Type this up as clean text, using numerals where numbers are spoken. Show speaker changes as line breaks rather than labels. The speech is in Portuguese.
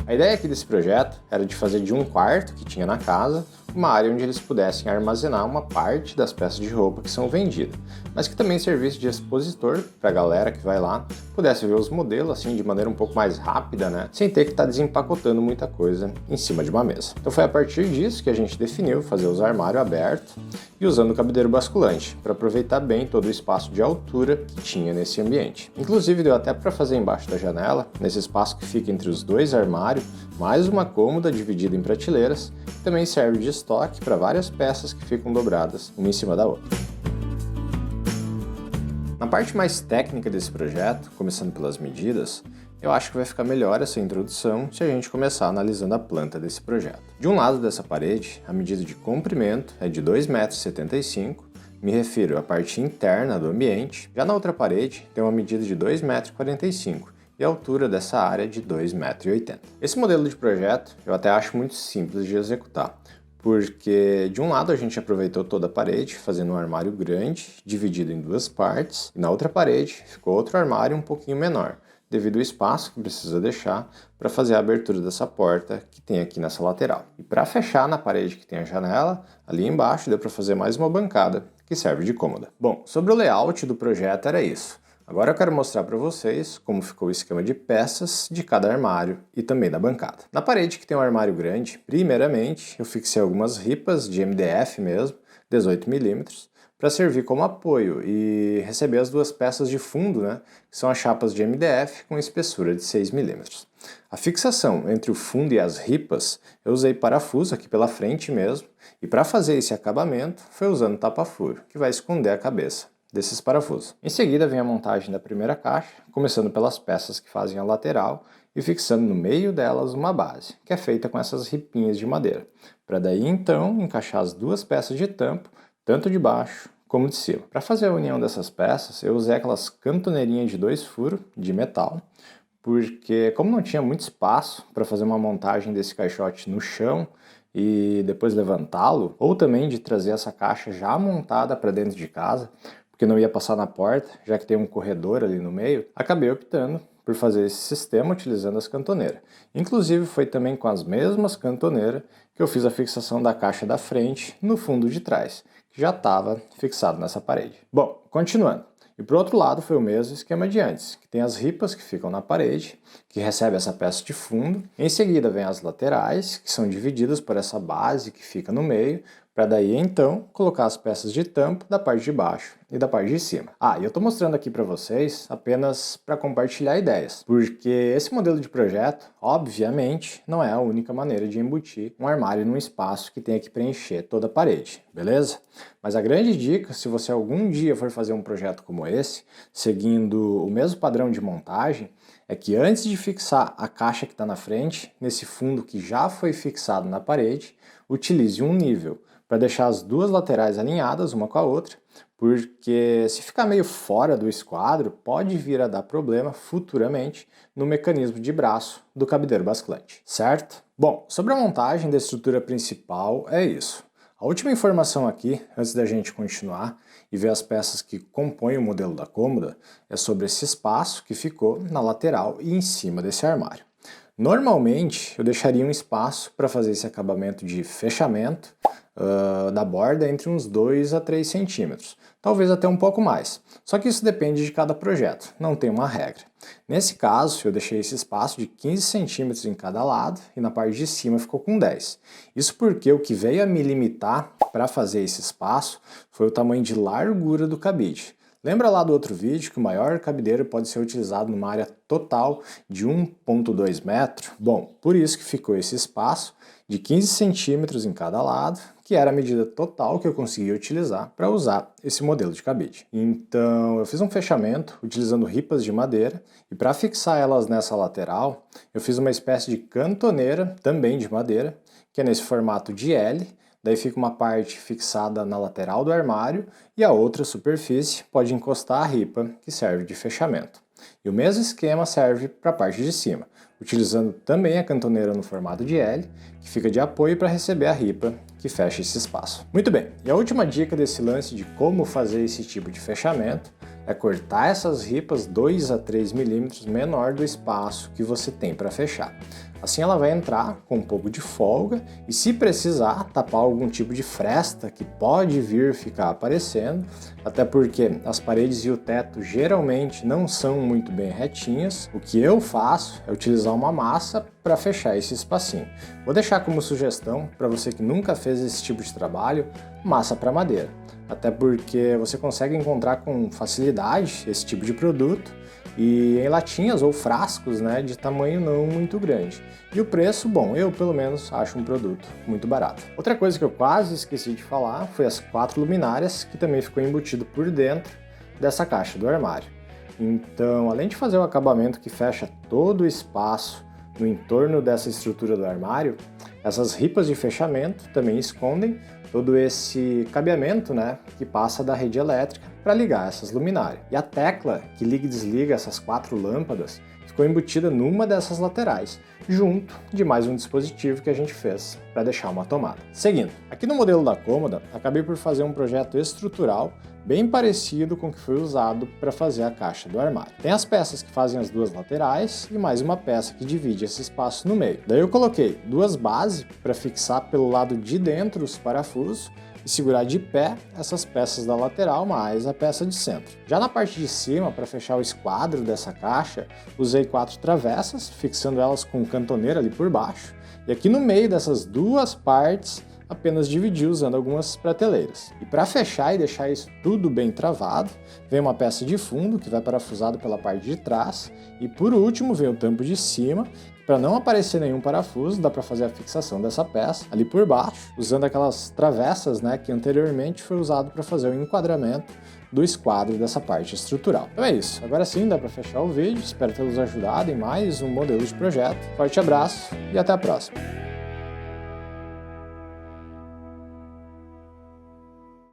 A ideia aqui desse projeto era de fazer de um quarto que tinha na casa uma área onde eles pudessem armazenar uma parte das peças de roupa que são vendidas, mas que também servisse de expositor para a galera que vai lá pudesse ver os modelos assim de maneira um pouco mais rápida, né? Sem ter que estar desempacotando muita coisa em cima de uma mesa. Então foi a partir disso que a gente definiu fazer os armários abertos e usando o cabideiro basculante para aproveitar bem todo o espaço de altura que tinha nesse ambiente. Inclusive deu até para fazer embaixo da janela, nesse espaço que fica entre os dois armários, mais uma cômoda dividida em prateleiras, que também serve de estoque para várias peças que ficam dobradas uma em cima da outra. Na parte mais técnica desse projeto, começando pelas medidas, eu acho que vai ficar melhor essa introdução se a gente começar analisando a planta desse projeto. De um lado dessa parede, a medida de comprimento é de 2,75 m, me refiro à parte interna do ambiente. Já na outra parede tem uma medida de 2,45 m e a altura dessa área é de 2,80 m. Esse modelo de projeto eu até acho muito simples de executar, porque de um lado a gente aproveitou toda a parede, fazendo um armário grande, dividido em duas partes, e na outra parede ficou outro armário um pouquinho menor, devido ao espaço que precisa deixar para fazer a abertura dessa porta que tem aqui nessa lateral. E para fechar na parede que tem a janela, ali embaixo deu para fazer mais uma bancada que serve de cômoda. Bom, sobre o layout do projeto era isso. Agora eu quero mostrar para vocês como ficou o esquema de peças de cada armário e também da bancada. Na parede que tem um armário grande, primeiramente eu fixei algumas ripas de MDF mesmo, 18 mm, para servir como apoio e receber as duas peças de fundo, né, que são as chapas de MDF com espessura de 6 mm. A fixação entre o fundo e as ripas eu usei parafuso aqui pela frente mesmo, e para fazer esse acabamento foi usando tapa-furo, que vai esconder a cabeça desses parafusos. Em seguida vem a montagem da primeira caixa, começando pelas peças que fazem a lateral e fixando no meio delas uma base, que é feita com essas ripinhas de madeira, para daí então encaixar as duas peças de tampo, tanto de baixo como de cima. Para fazer a união dessas peças, eu usei aquelas cantoneirinhas de 2 furos de metal, porque como não tinha muito espaço para fazer uma montagem desse caixote no chão e depois levantá-lo, ou também de trazer essa caixa já montada para dentro de casa, porque não ia passar na porta, já que tem um corredor ali no meio, acabei optando por fazer esse sistema utilizando as cantoneiras. Inclusive foi também com as mesmas cantoneiras que eu fiz a fixação da caixa da frente no fundo de trás, que já estava fixado nessa parede. Bom, continuando. E por outro lado foi o mesmo esquema de antes, que tem as ripas que ficam na parede, que recebe essa peça de fundo. Em seguida vem as laterais, que são divididas por essa base que fica no meio, para daí então colocar as peças de tampo da parte de baixo e da parte de cima. E eu estou mostrando aqui para vocês apenas para compartilhar ideias, porque esse modelo de projeto, obviamente, não é a única maneira de embutir um armário num espaço que tenha que preencher toda a parede, beleza? Mas a grande dica, se você algum dia for fazer um projeto como esse, seguindo o mesmo padrão de montagem, é que antes de fixar a caixa que está na frente, nesse fundo que já foi fixado na parede, utilize um nível para deixar as duas laterais alinhadas uma com a outra, porque se ficar meio fora do esquadro, pode vir a dar problema futuramente no mecanismo de braço do cabideiro basculante, certo? Bom, sobre a montagem da estrutura principal é isso. A última informação aqui, antes da gente continuar e ver as peças que compõem o modelo da cômoda, é sobre esse espaço que ficou na lateral e em cima desse armário. Normalmente eu deixaria um espaço para fazer esse acabamento de fechamento da borda entre uns 2 a 3 centímetros, talvez até um pouco mais. Só que isso depende de cada projeto, não tem uma regra. Nesse caso, eu deixei esse espaço de 15 centímetros em cada lado e na parte de cima ficou com 10. Isso porque o que veio a me limitar para fazer esse espaço foi o tamanho de largura do cabide. Lembra lá do outro vídeo que o maior cabideiro pode ser utilizado numa área total de 1,2 metro? Bom, por isso que ficou esse espaço de 15 centímetros em cada lado, que era a medida total que eu conseguia utilizar para usar esse modelo de cabide. Então eu fiz um fechamento utilizando ripas de madeira e para fixar elas nessa lateral, eu fiz uma espécie de cantoneira, também de madeira, que é nesse formato de L. Daí fica uma parte fixada na lateral do armário e a outra superfície pode encostar a ripa, que serve de fechamento. E o mesmo esquema serve para a parte de cima, utilizando também a cantoneira no formato de L, que fica de apoio para receber a ripa que fecha esse espaço. Muito bem, e a última dica desse lance de como fazer esse tipo de fechamento é cortar essas ripas 2 a 3 milímetros menor do espaço que você tem para fechar. Assim ela vai entrar com um pouco de folga e, se precisar, tapar algum tipo de fresta que pode vir ficar aparecendo, até porque as paredes e o teto geralmente não são muito bem retinhas. O que eu faço é utilizar uma massa para fechar esse espacinho. Vou deixar como sugestão para você que nunca fez esse tipo de trabalho, massa para madeira, até porque você consegue encontrar com facilidade esse tipo de produto e em latinhas ou frascos, né, de tamanho não muito grande. E o preço, bom, eu pelo menos acho um produto muito barato. Outra coisa que eu quase esqueci de falar foi as 4 luminárias, que também ficou embutido por dentro dessa caixa do armário. Então, além de fazer o acabamento que fecha todo o espaço no entorno dessa estrutura do armário, essas ripas de fechamento também escondem todo esse cabeamento, né, que passa da rede elétrica para ligar essas luminárias. E a tecla que liga e desliga essas 4 lâmpadas ficou embutida numa dessas laterais, junto de mais um dispositivo que a gente fez para deixar uma tomada. Seguindo, aqui no modelo da cômoda, acabei por fazer um projeto estrutural bem parecido com o que foi usado para fazer a caixa do armário. Tem as peças que fazem as 2 laterais e mais uma peça que divide esse espaço no meio. Daí eu coloquei 2 bases para fixar pelo lado de dentro os parafusos e segurar de pé essas peças da lateral mais a peça de centro. Já na parte de cima, para fechar o esquadro dessa caixa, usei 4 travessas, fixando elas com cantoneira ali por baixo, e aqui no meio dessas 2 partes apenas dividi usando algumas prateleiras. E para fechar e deixar isso tudo bem travado, vem uma peça de fundo que vai parafusado pela parte de trás, e por último vem o tampo de cima. Para não aparecer nenhum parafuso, dá para fazer a fixação dessa peça ali por baixo, usando aquelas travessas, né, que anteriormente foi usado para fazer o enquadramento do esquadro dessa parte estrutural. Então é isso, agora sim dá para fechar o vídeo, espero tê-los ajudado em mais um modelo de projeto. Forte abraço e até a próxima!